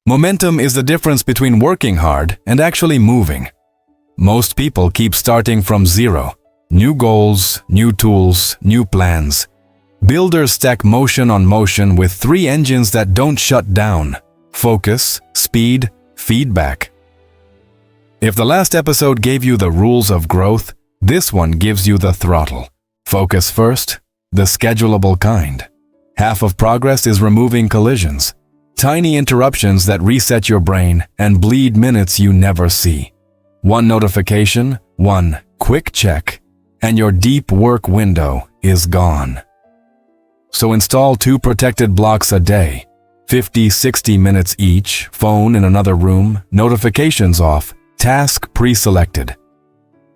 Momentum is the difference between working hard and actually moving. Most people keep starting from zero. New goals, new tools, new plans. Builders stack motion on motion with 3 engines that don't shut down: focus, speed, feedback. If the last episode gave you the rules of growth, this one gives you the throttle. Focus first, the schedulable kind. Half of progress is removing collisions. Tiny interruptions that reset your brain and bleed minutes you never see. One notification, one quick check, and your deep work window is gone. So install 2 protected blocks a day, 50-60 minutes each, phone in another room, notifications off, task pre-selected.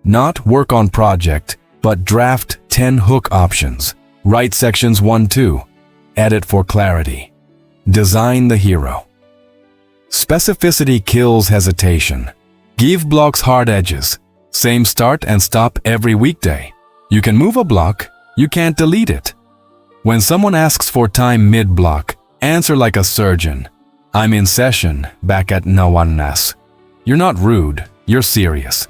Not work on project, but draft 10 hook options. Write sections 1-2. Edit for clarity. Design the hero. Specificity kills hesitation. Give blocks hard edges. Same start and stop every weekday. You can move a block, you can't delete it. When someone asks for time mid-block, answer like a surgeon. I'm in session, back at Nawannas. You're not rude, you're serious.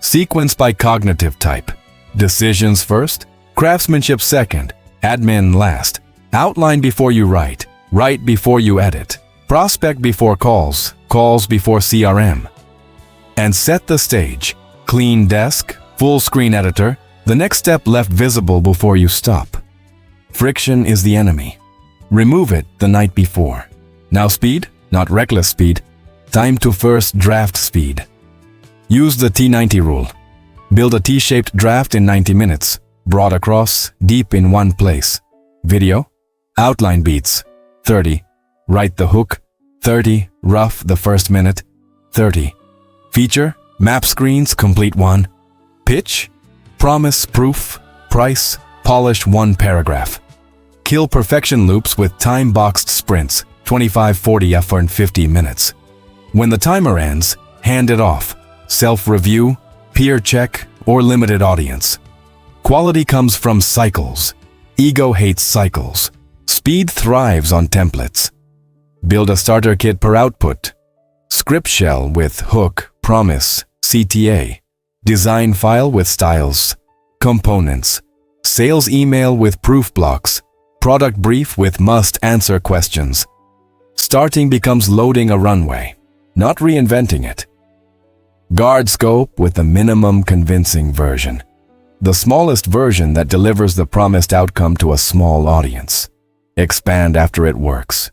Sequence by cognitive type. Decisions first, craftsmanship second, admin last. Outline before you write, write before you edit. Prospect before calls, calls before CRM. And set the stage. Clean desk, full screen editor, the next step left visible before you stop. Friction is the enemy. Remove it the night before. Now speed, not reckless speed. Time to first draft speed. Use the T90 rule. Build a T-shaped draft in 90 minutes. Broad across, deep in one place. Video, outline beats, 30. Write the hook, 30. Rough the first minute, 30. Feature, map screens, complete 1. Pitch, promise, proof, price, polish 1 paragraph. Kill perfection loops with time-boxed sprints, 25-40 effort in 50 minutes. When the timer ends, hand it off. Self-review, peer check, or limited audience. Quality comes from cycles. Ego hates cycles. Speed thrives on templates. Build a starter kit per output. Script shell with hook, promise, CTA. Design file with styles. Components. Sales email with proof blocks. Product brief with must-answer questions. Starting becomes loading a runway, not reinventing it. Guard scope with the minimum convincing version. The smallest version that delivers the promised outcome to a small audience. Expand after it works.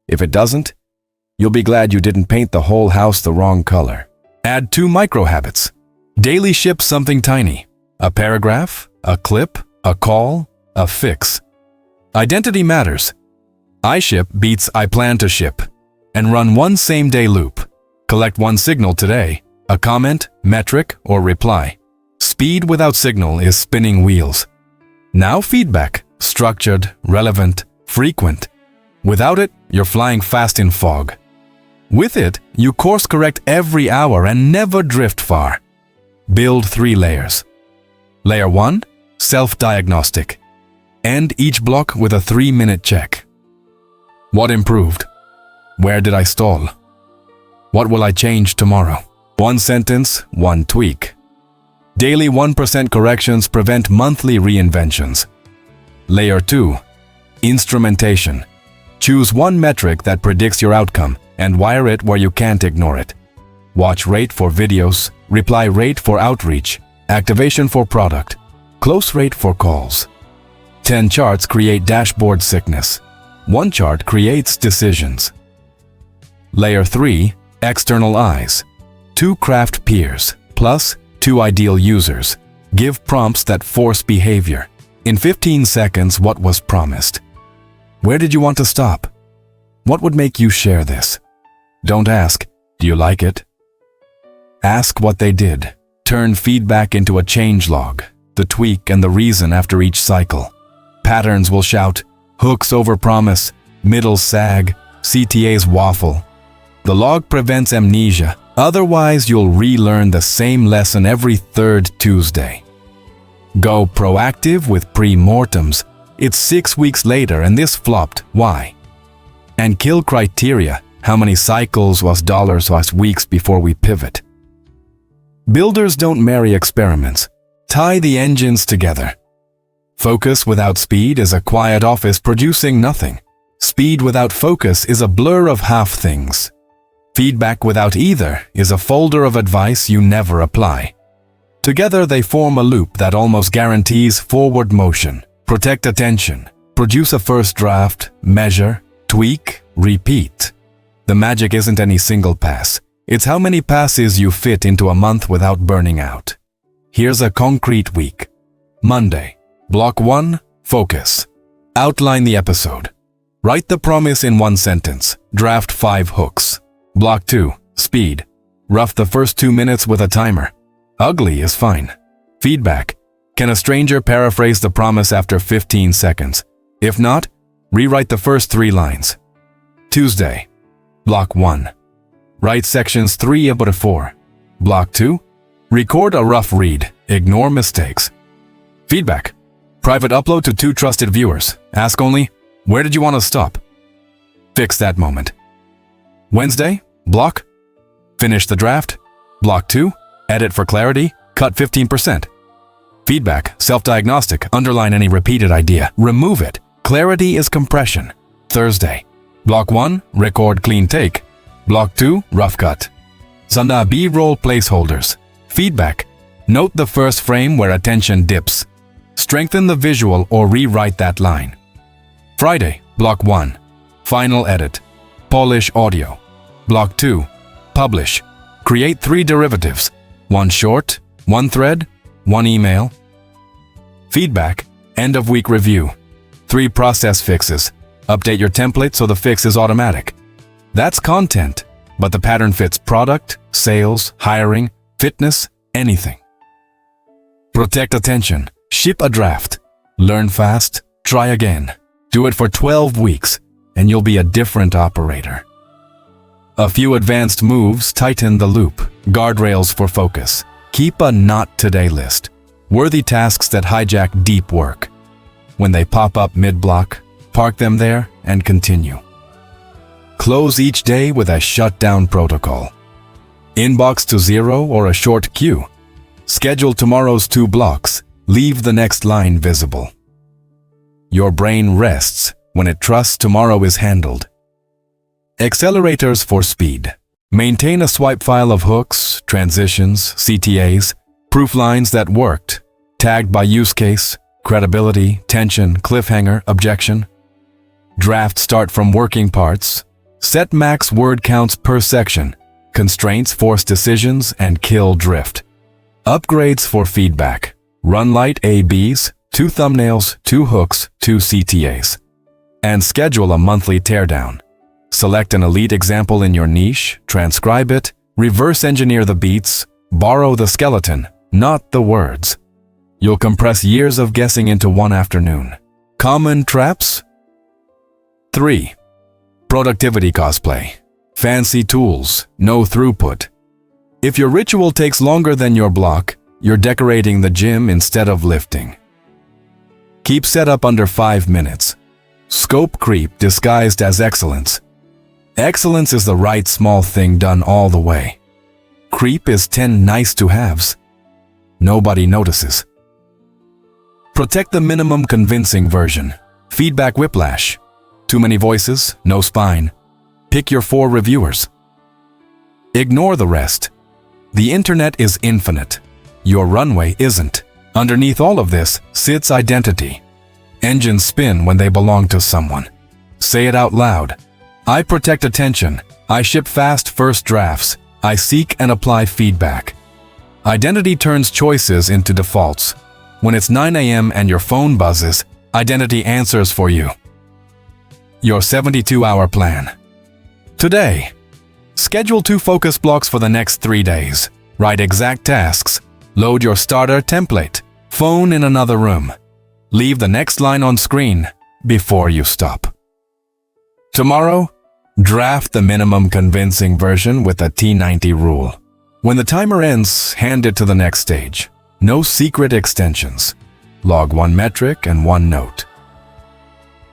If it doesn't, you'll be glad you didn't paint the whole house the wrong color. Add 2 micro habits. Daily ship something tiny. A paragraph, a clip, a call, a fix. Identity matters. I ship beats I plan to ship. And run 1 same-day loop. Collect 1 signal today. A comment, metric, or reply. Speed without signal is spinning wheels. Now feedback, structured, relevant, frequent. Without it, you're flying fast in fog. With it, you course correct every hour and never drift far. Build 3 layers. Layer 1, self-diagnostic. End each block with a 3-minute check. What improved? Where did I stall? What will I change tomorrow? 1 sentence, 1 tweak. Daily 1% corrections prevent monthly reinventions. Layer 2, instrumentation. Choose 1 metric that predicts your outcome and wire it where you can't ignore it. Watch rate for videos, reply rate for outreach, activation for product, close rate for calls. 10 charts create dashboard sickness. 1 chart creates decisions. Layer 3, external eyes. 2 craft peers, plus 2 ideal users. Give prompts that force behavior. In 15 seconds, what was promised? Where did you want to stop? What would make you share this? Don't ask, do you like it? Ask what they did. Turn feedback into a changelog, the tweak and the reason after each cycle. Patterns will shout, hooks overpromise, middle sag, CTAs waffle. The log prevents amnesia. Otherwise, you'll relearn the same lesson every 3rd Tuesday. Go proactive with pre-mortems. It's 6 weeks later and this flopped. Why? And kill criteria. How many cycles was dollars was weeks before we pivot? Builders don't marry experiments. Tie the engines together. Focus without speed is a quiet office producing nothing. Speed without focus is a blur of half things. Feedback without either is a folder of advice you never apply. Together they form a loop that almost guarantees forward motion. Protect attention. Produce a first draft, measure, tweak, repeat. The magic isn't any single pass. It's how many passes you fit into a month without burning out. Here's a concrete week. Monday. Block 1. Focus. Outline the episode. Write the promise in 1 sentence. Draft 5 hooks. Block 2. Speed. Rough the first 2 minutes with a timer. Ugly is fine. Feedback. Can a stranger paraphrase the promise after 15 seconds? If not, rewrite the first 3 lines. Tuesday. Block 1. Write sections 3 up to 4. Block 2. Record a rough read. Ignore mistakes. Feedback. Private upload to 2 trusted viewers. Ask only, where did you want to stop? Fix that moment. Wednesday. Block. Finish the draft. Block 2. Edit for clarity. Cut 15%. Feedback. Self-diagnostic. Underline any repeated idea. Remove it. Clarity is compression. Thursday. Block 1. Record clean take. Block 2. Rough cut. Sunday. B-roll placeholders. Feedback. Note the first frame where attention dips. Strengthen the visual or rewrite that line. Friday. Block 1. Final edit. Polish audio. Block 2. Publish. Create 3 derivatives. 1 short, 1 thread, 1 email. Feedback. End of week review. 3 process fixes. Update your template so the fix is automatic. That's content, but the pattern fits product, sales, hiring, fitness, anything. Protect attention. Ship a draft. Learn fast. Try again. Do it for 12 weeks, and you'll be a different operator. A few advanced moves tighten the loop. Guardrails for focus. Keep a not today list. Worthy tasks that hijack deep work. When they pop up mid-block, park them there and continue. Close each day with a shutdown protocol. Inbox to 0 or a short queue. Schedule tomorrow's 2 blocks. Leave the next line visible. Your brain rests when it trusts tomorrow is handled. Accelerators for speed. Maintain a swipe file of hooks, transitions, CTAs, proof lines that worked, tagged by use case, credibility, tension, cliffhanger, objection. Draft start from working parts. Set max word counts per section. Constraints force decisions and kill drift. Upgrades for feedback. Run light ABs, 2 thumbnails, 2 hooks, 2 CTAs. And schedule a monthly teardown. Select an elite example in your niche, transcribe it, reverse engineer the beats, borrow the skeleton, not the words. You'll compress years of guessing into 1 afternoon. Common traps? 3. Productivity cosplay. Fancy tools, no throughput. If your ritual takes longer than your block, you're decorating the gym instead of lifting. Keep setup under 5 minutes. Scope creep disguised as excellence. Excellence is the right small thing done all the way. Creep is 10 nice-to-haves. Nobody notices. Protect the minimum convincing version. Feedback whiplash. Too many voices, no spine. Pick your 4 reviewers. Ignore the rest. The internet is infinite. Your runway isn't. Underneath all of this sits identity. Engines spin when they belong to someone. Say it out loud. I protect attention. I ship fast first drafts. I seek and apply feedback. Identity turns choices into defaults. When it's 9 a.m. and your phone buzzes, identity answers for you. Your 72-hour plan. Today, schedule 2 focus blocks for the next 3 days. Write exact tasks. Load your starter template. Phone in another room. Leave the next line on screen before you stop. Tomorrow, draft the minimum convincing version with a T90 rule. When the timer ends, hand it to the next stage. No secret extensions. Log 1 metric and 1 note.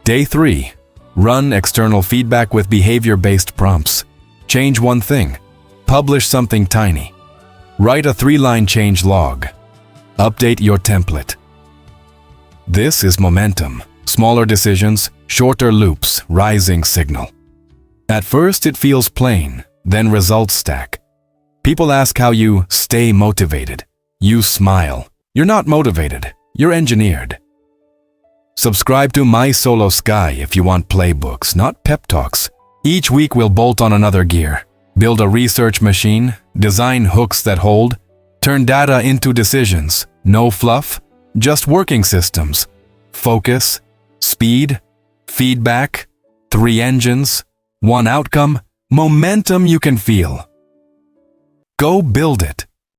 Day 3. Run external feedback with behavior-based prompts. Change one thing. Publish something tiny. Write a 3-line change log. Update your template. This is momentum. Smaller decisions, shorter loops, rising signal. At first it feels plain, then results stack. People ask how you stay motivated. You smile. You're not motivated, you're engineered. Subscribe to MySoloSky if you want playbooks, not pep talks. Each week we'll bolt on another gear. Build a research machine, design hooks that hold, turn data into decisions. No fluff, just working systems. Focus, speed, feedback, 3 engines, 1 outcome, momentum you can feel. Go build it.